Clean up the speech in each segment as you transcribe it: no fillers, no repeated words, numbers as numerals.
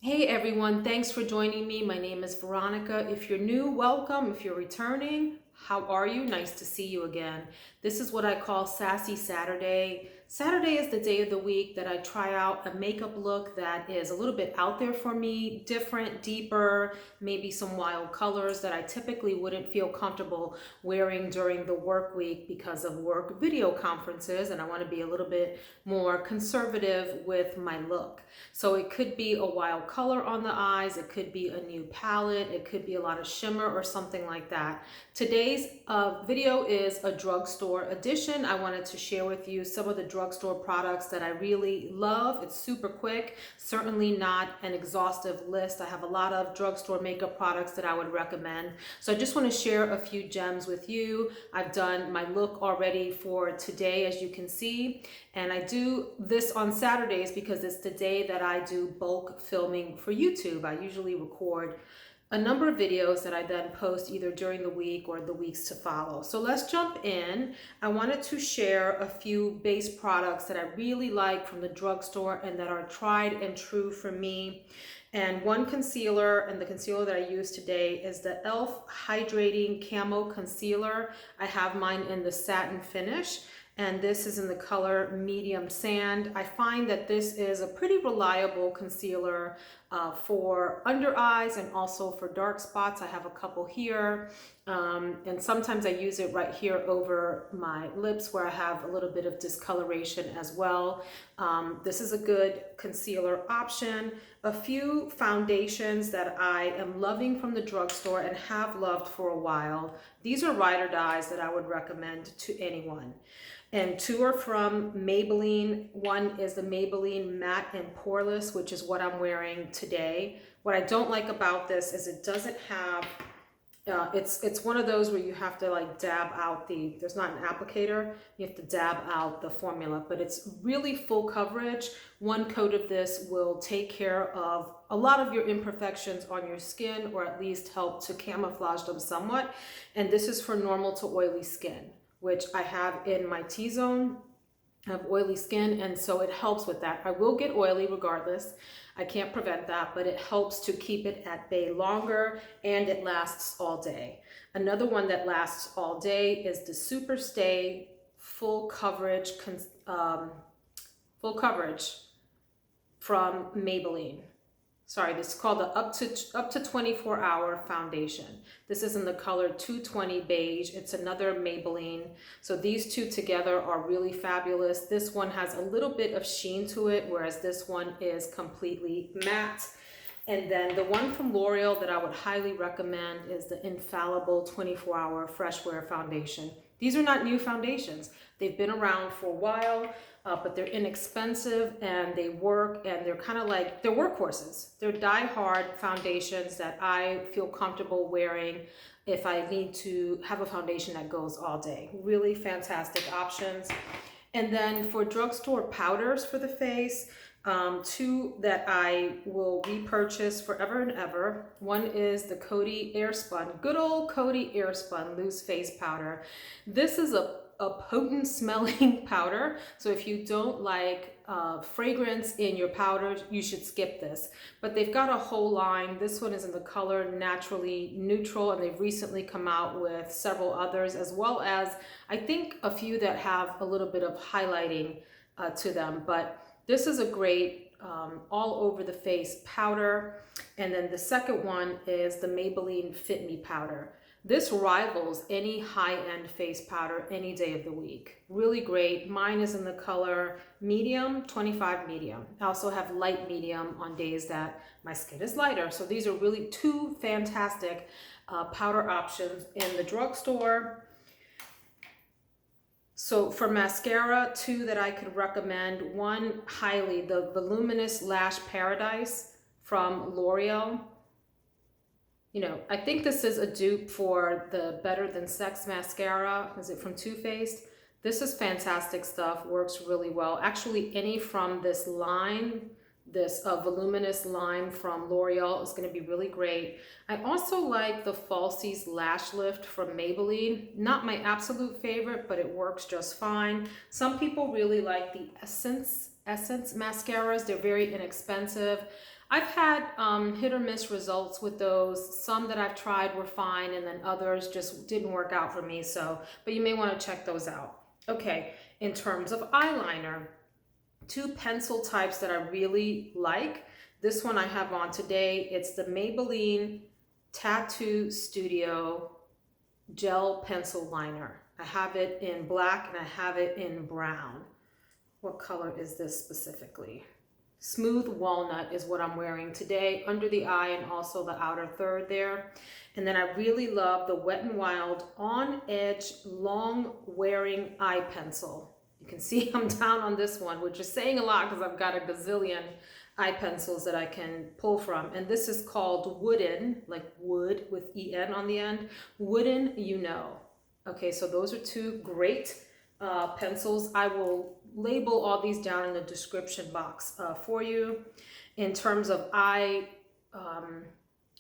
Hey everyone, thanks for joining me. My name is Veronica. If you're new, welcome. If you're returning, how are you? Nice to see you again. This is what I call Sassy Saturday. Saturday is the day of the week that I try out a makeup look that is a little bit out there for me, different, deeper, maybe some wild colors that I typically wouldn't feel comfortable wearing during the work week because of work video conferences, and I want to be a little bit more conservative with my look. So it could be a wild color on the eyes, it could be a new palette, it could be a lot of shimmer or something like that. Today's video is a drugstore edition. I wanted to share with you some of the drugstore products that I really love. It's super quick, certainly not an exhaustive list. I have a lot of drugstore makeup products that I would recommend. So I just want to share a few gems with you. I've done my look already for today, as you can see, and I do this on Saturdays because it's the day that I do bulk filming for YouTube. I usually record a number of videos that I then post either during the week or the weeks to follow. So let's jump in. I wanted to share a few base products that I really like from the drugstore and that are tried and true for me. And one concealer, and the concealer that I use today is the e.l.f. Hydrating Camo Concealer. I have mine in the satin finish, and this is in the color medium sand. I find that this is a pretty reliable concealer for under eyes and also for dark spots. I have a couple here, and sometimes I use it right here over my lips where I have a little bit of discoloration as well. This is a good concealer option. A few foundations that I am loving from the drugstore and have loved for a while. These are ride or dies that I would recommend to anyone. And two are from Maybelline. One is the Maybelline Matte and Poreless, which is what I'm wearing today. What I don't like about this is it doesn't have, it's one of those where you have to like dab out there's not an applicator, you have to dab out the formula, but it's really full coverage. One coat of this will take care of a lot of your imperfections on your skin, or at least help to camouflage them somewhat. And this is for normal to oily skin, which I have in my T-zone. I have oily skin, and so it helps with that. I will get oily regardless. I can't prevent that, but it helps to keep it at bay longer, and it lasts all day. Another one that lasts all day is the Superstay full coverage from Maybelline. Sorry, this is called the up to 24-hour foundation. This is in the color 220 beige. It's another Maybelline. So these two together are really fabulous. This one has a little bit of sheen to it, whereas this one is completely matte. And then the one from L'Oreal that I would highly recommend is the Infallible 24-hour Freshwear foundation. These are not new foundations. They've been around for a while, but they're inexpensive and they work, and they're kind of like, they're workhorses. They're die-hard foundations that I feel comfortable wearing if I need to have a foundation that goes all day. Really fantastic options. And then for drugstore powders for the face, two that I will repurchase forever and ever. One is the Coty Airspun, good old Coty Airspun loose face powder. This is a potent smelling powder, so if you don't like fragrance in your powders, you should skip this. But they've got a whole line. This one is in the color Naturally Neutral, and they've recently come out with several others, as well as I think a few that have a little bit of highlighting to them. But this is a great all over the face powder. And then the second one is the Maybelline Fit Me powder. This rivals any high-end face powder any day of the week. Really great. Mine is in the color medium, 25 medium. I also have light medium on days that my skin is lighter. So these are really two fantastic powder options in the drugstore. So for mascara, two that I could recommend. One highly, the Voluminous Lash Paradise from L'Oreal. You know, I think this is a dupe for the Better Than Sex mascara. Is it from Too Faced? This is fantastic stuff, works really well. Actually, any from this line, This Voluminous line from L'Oreal is going to be really great. I also like the Falsies Lash Lift from Maybelline. Not my absolute favorite, but it works just fine. Some people really like the Essence mascaras. They're very inexpensive. I've had hit or miss results with those. Some that I've tried were fine, and then others just didn't work out for me. So, but you may want to check those out. Okay, in terms of eyeliner, two pencil types that I really like. This one I have on today. It's the Maybelline Tattoo Studio Gel Pencil Liner. I have it in black and I have it in brown. What color is this specifically? Smooth Walnut is what I'm wearing today, under the eye and also the outer third there. And then I really love the Wet n Wild On Edge Long Wearing Eye Pencil. You can see I'm down on this one, which is saying a lot because I've got a gazillion eye pencils that I can pull from. And this is called Wooden, like wood with E-N on the end. Wooden, you know. Okay, so those are two great pencils. I will label all these down in the description box for you. In terms of eye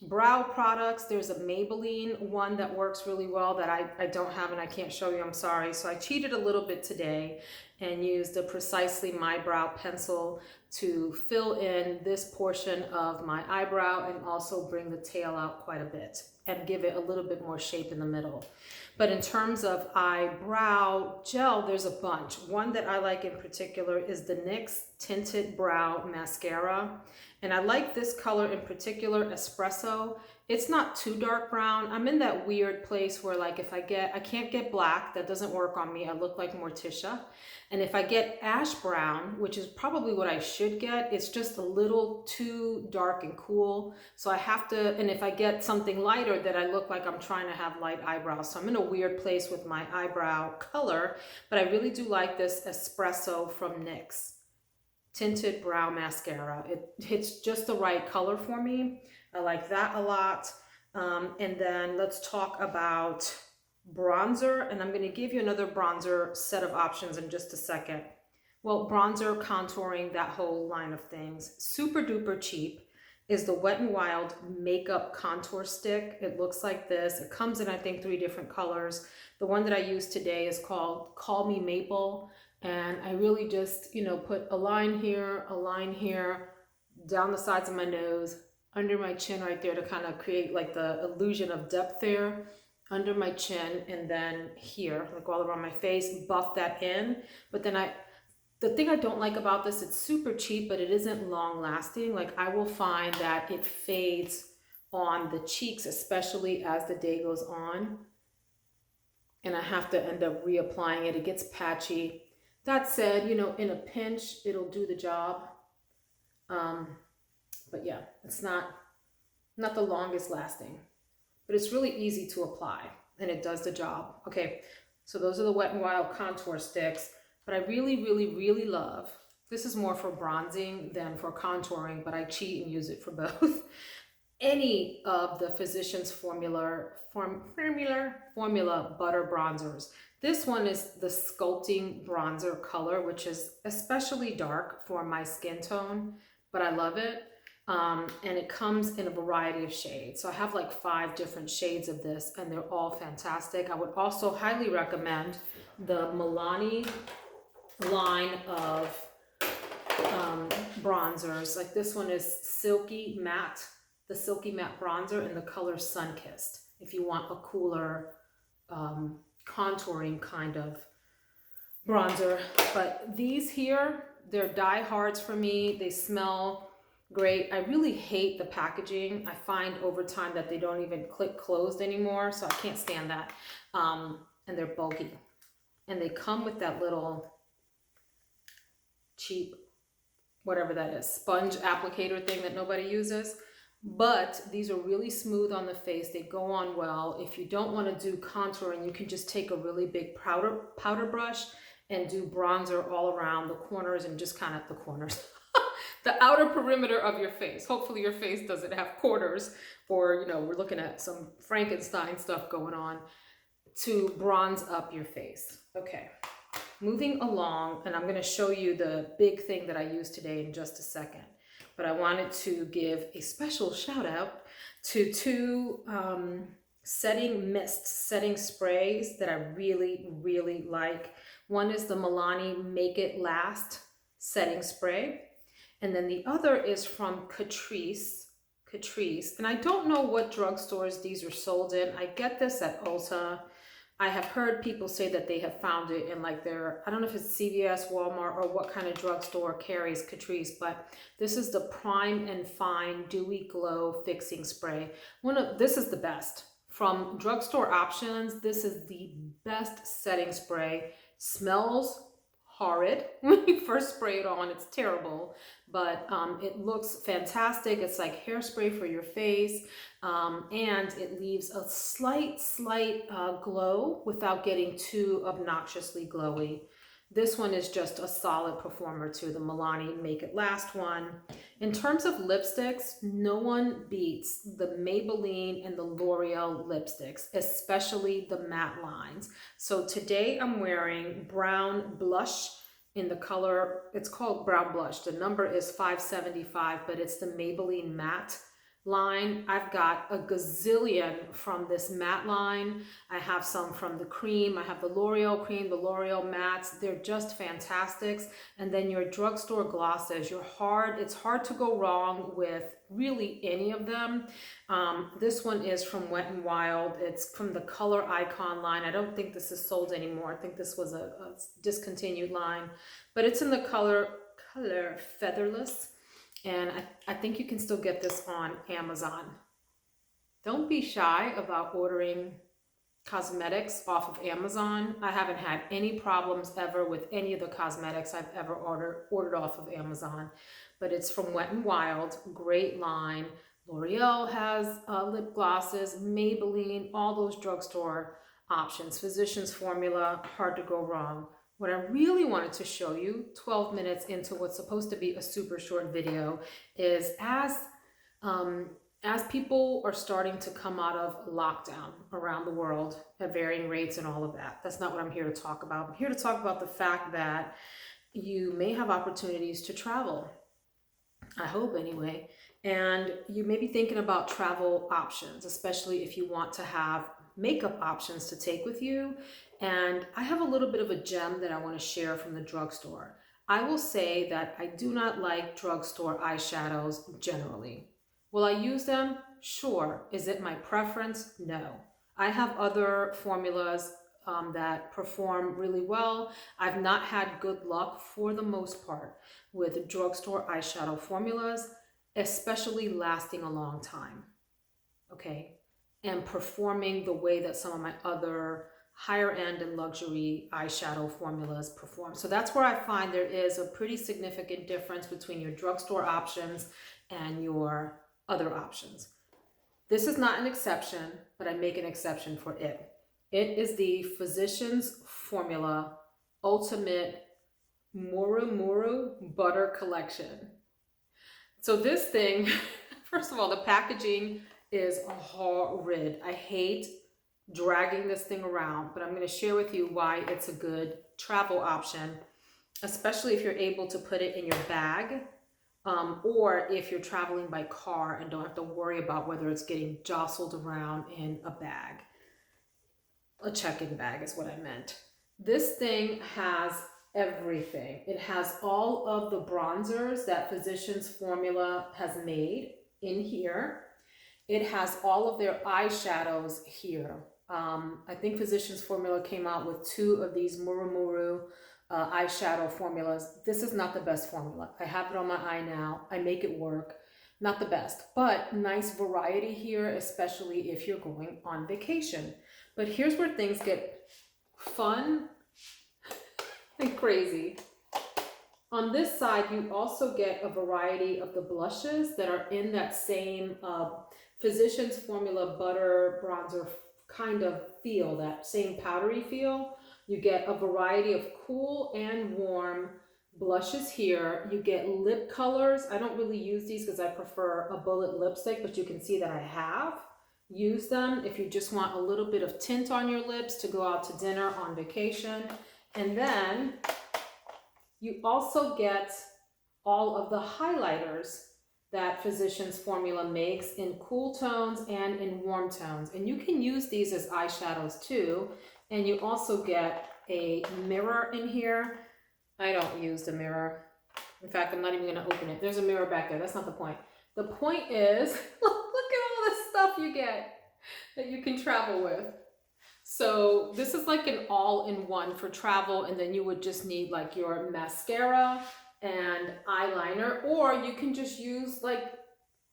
brow products, there's a Maybelline one that works really well that I don't have and I can't show you, I'm sorry. So I cheated a little bit today and used the Precisely My Brow pencil to fill in this portion of my eyebrow and also bring the tail out quite a bit and give it a little bit more shape in the middle. But in terms of eyebrow gel, there's a bunch. One that I like in particular is the NYX Tinted Brow Mascara. And I like this color in particular, Espresso. It's not too dark brown. I'm in that weird place where like if I can't get black, that doesn't work on me. I look like Morticia. And if I get ash brown, which is probably what I should get, it's just a little too dark and cool. So I have to, and if I get something lighter, that I look like I'm trying to have light eyebrows. So I'm in a weird place with my eyebrow color, but I really do like this Espresso from NYX Tinted Brow Mascara. It's just the right color for me. I like that a lot. And then let's talk about bronzer, and I'm going to give you another bronzer set of options in just a second. Well, bronzer, contouring, that whole line of things. Super duper cheap is the Wet n Wild Makeup Contour Stick. It looks like this. It comes in, I think, 3 different colors. The one that I use today is called Call Me Maple. And I really just, you know, put a line here, down the sides of my nose, under my chin right there to kind of create like the illusion of depth there, under my chin, and then here, like all around my face, buff that in. But then the thing I don't like about this, it's super cheap, but it isn't long lasting. Like I will find that it fades on the cheeks, especially as the day goes on. And I have to end up reapplying it. It gets patchy. That said, you know, in a pinch, it'll do the job. But yeah, it's not the longest lasting, but it's really easy to apply and it does the job. Okay, so those are the Wet n Wild contour sticks, but I really, really, really love, this is more for bronzing than for contouring, but I cheat and use it for both. Any of the Physicians Formula butter bronzers. This one is the Sculpting Bronzer color, which is especially dark for my skin tone, but I love it. And it comes in a variety of shades. So I have like 5 different shades of this and they're all fantastic. I would also highly recommend the Milani line of bronzers. Like this one is Silky Matte, the Silky Matte bronzer in the color Sunkissed. If you want a cooler contouring kind of bronzer. But these here, they're diehards for me. They smell great. I really hate the packaging. I find over time that they don't even click closed anymore, so I can't stand that. And they're bulky. And they come with that little cheap, whatever that is, sponge applicator thing that nobody uses. But these are really smooth on the face. They go on well. If you don't want to do contouring, you can just take a really big powder brush and do bronzer all around the corners and just kind of the corners. The outer perimeter of your face. Hopefully your face doesn't have corners, or, you know, we're looking at some Frankenstein stuff going on, to bronze up your face. Okay, moving along, and I'm going to show you the big thing that I used today in just a second. but I wanted to give a special shout out to two setting sprays that I really, really like. One is the Milani Make It Last setting spray, and then the other is from Catrice. And I don't know what drugstores these are sold in. I get this at Ulta. I have heard people say that they have found it in like their, I don't know if it's CVS, Walmart, or what kind of drugstore carries Catrice, but this is the Prime and Fine Dewy Glow Fixing Spray. This is the best. From drugstore options, this is the best setting spray. Smells horrid. When you first spray it on, it's terrible, but it looks fantastic. It's like hairspray for your face, and it leaves a slight glow without getting too obnoxiously glowy. This one is just a solid performer too, the Milani Make It Last one. In terms of lipsticks, no one beats the Maybelline and the L'Oreal lipsticks, especially the matte lines. So today I'm wearing brown blush in the color, it's called brown blush. The number is 575, but it's the Maybelline Matte line. I've got a gazillion from this matte line. I have some from the cream. I have the L'Oreal cream, the L'Oreal mattes. They're just fantastics. And then your drugstore glosses, it's hard to go wrong with really any of them. This one is from Wet n Wild. It's from the Color Icon line. I don't think this is sold anymore. I think this was a discontinued line, but it's in the color Featherless. And I think you can still get this on Amazon. Don't be shy about ordering cosmetics off of Amazon. I haven't had any problems ever with any of the cosmetics I've ever ordered off of Amazon. But it's from Wet n Wild, great line. L'Oreal has lip glosses, Maybelline, all those drugstore options. Physicians Formula, hard to go wrong. What I really wanted to show you 12 minutes into what's supposed to be a super short video is as people are starting to come out of lockdown around the world at varying rates and all of that. That's not what I'm here to talk about. I'm here to talk about the fact that you may have opportunities to travel. I hope anyway. And you may be thinking about travel options, especially if you want to have makeup options to take with you. And I have a little bit of a gem that I want to share from the drugstore. I will say that I do not like drugstore eyeshadows generally. Will I use them? Sure. Is it my preference? No. I have other formulas that perform really well. I've not had good luck for the most part with drugstore eyeshadow formulas, especially lasting a long time. Okay. And performing the way that some of my other higher end and luxury eyeshadow formulas perform. So that's where I find there is a pretty significant difference between your drugstore options and your other options. This is not an exception, but I make an exception for it. It is the Physicians Formula Ultimate Muru Muru Butter Collection. So this thing, first of all, the packaging is horrid. I hate dragging this thing around, but I'm going to share with you why it's a good travel option, especially if you're able to put it in your bag, or if you're traveling by car and don't have to worry about whether it's getting jostled around in a bag. A check-in bag is what I meant. This thing has everything. It has all of the bronzers that Physicians Formula has made in here. It has all of their eyeshadows here. I think Physicians Formula came out with 2 of these Muru Muru eyeshadow formulas. This is not the best formula. I have it on my eye now. I make it work. Not the best, but nice variety here, especially if you're going on vacation. But here's where things get fun and crazy. On this side, you also get a variety of the blushes that are in that same Physicians Formula butter bronzer kind of feel, that same powdery feel. You get a variety of cool and warm blushes here. You get lip colors. I don't really use these because I prefer a bullet lipstick, but you can see that I have used them if you just want a little bit of tint on your lips to go out to dinner on vacation. And then you also get all of the highlighters that Physicians Formula makes in cool tones and in warm tones. And you can use these as eyeshadows too. And you also get a mirror in here. I don't use the mirror. In fact, I'm not even gonna open it. There's a mirror back there, that's not the point. The point is, look at all this stuff you get that you can travel with. So this is like an all-in-one for travel, and then you would just need like your mascara and eyeliner, or you can just use like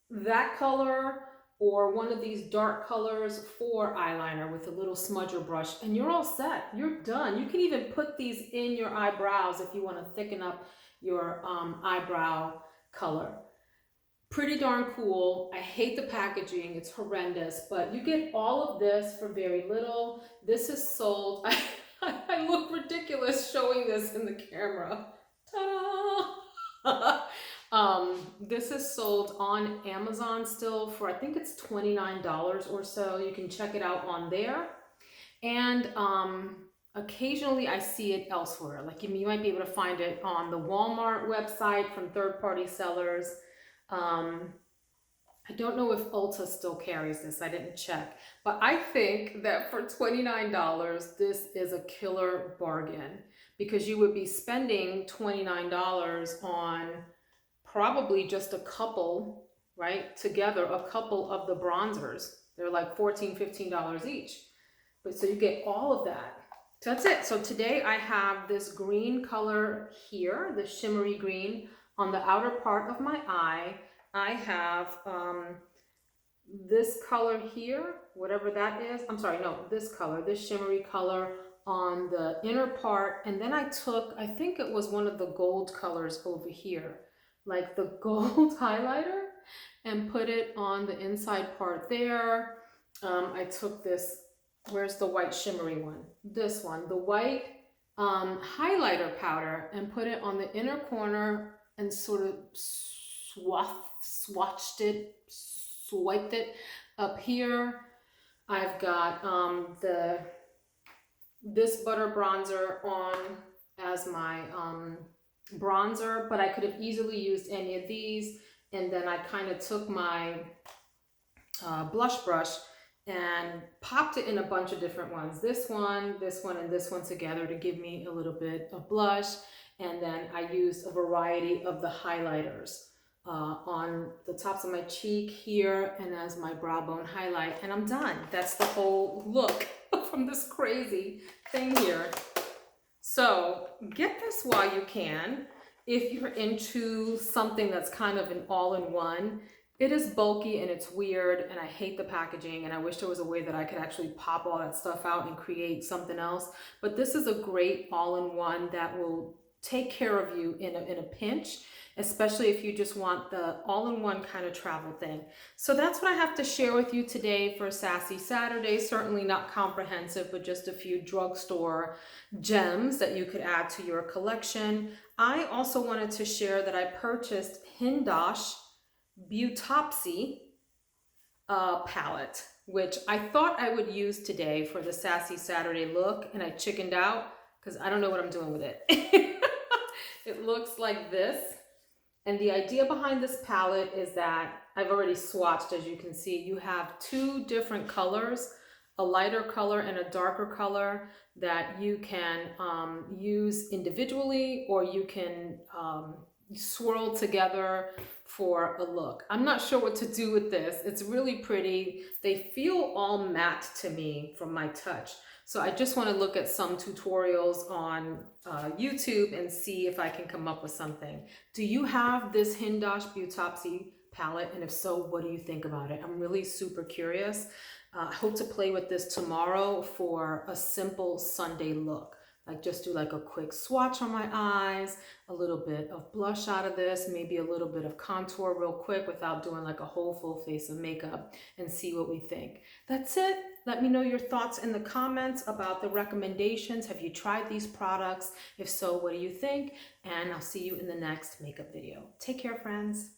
that color or one of these dark colors for eyeliner with a little smudger brush, and you're all set. You're done. You can even put these in your eyebrows if you want to thicken up your eyebrow color. Pretty darn cool. I hate the packaging, it's horrendous, but you get all of this for very little. This is sold, I look ridiculous showing this in the camera. Ta-da! This is sold on Amazon still for, I think it's $29 or so. You can check it out on there. And occasionally I see it elsewhere. Like you might be able to find it on the Walmart website from third-party sellers. I don't know if Ulta still carries this, I didn't check, but I think that for $29, this is a killer bargain, because you would be spending $29 on probably just a couple, right, together, a couple of the bronzers. They're like $14, $15 each. But so you get all of that. So that's it. So today I have this green color here, the shimmery green, on the outer part of my eye. I have this color here, whatever that is. I'm sorry, no, this color, this shimmery color on the inner part. And then I took, I think it was one of the gold colors over here, like the gold highlighter, and put it on the inside part there. I took this, where's the white shimmery one? This one, the white highlighter powder, and put it on the inner corner and sort of swatched it, swiped it up here. I've got this butter bronzer on as my bronzer, but I could have easily used any of these. And then I kind of took my blush brush and popped it in a bunch of different ones. This one, and this one together to give me a little bit of blush. And then I used a variety of the highlighters on the tops of my cheek here and as my brow bone highlight, and I'm done. That's the whole look from this crazy thing here. So get this while you can. If you're into something that's kind of an all-in-one, it is bulky and it's weird, and I hate the packaging, and I wish there was a way that I could actually pop all that stuff out and create something else. But this is a great all-in-one that will take care of you in a pinch, especially if you just want the all-in-one kind of travel thing. So that's what I have to share with you today for Sassy Saturday. Certainly not comprehensive, but just a few drugstore gems that you could add to your collection. I also wanted to share that I purchased Hindosh Beautopsy palette, which I thought I would use today for the Sassy Saturday look, and I chickened out because I don't know what I'm doing with it. It looks like this. And the idea behind this palette is that I've already swatched, as you can see. You have two different colors, a lighter color and a darker color, that you can use individually, or you can swirl together for a look. I'm not sure what to do with this. It's really pretty. They feel all matte to me from my touch. So I just want to look at some tutorials on YouTube and see if I can come up with something. Do you have this Hindosh Beautopsy palette? And if so, what do you think about it? I'm really super curious. I hope to play with this tomorrow for a simple Sunday look. Like just do like a quick swatch on my eyes, a little bit of blush out of this, maybe a little bit of contour real quick without doing like a whole full face of makeup, and see what we think. That's it. Let me know your thoughts in the comments about the recommendations. Have you tried these products? If so, what do you think? And I'll see you in the next makeup video. Take care, friends.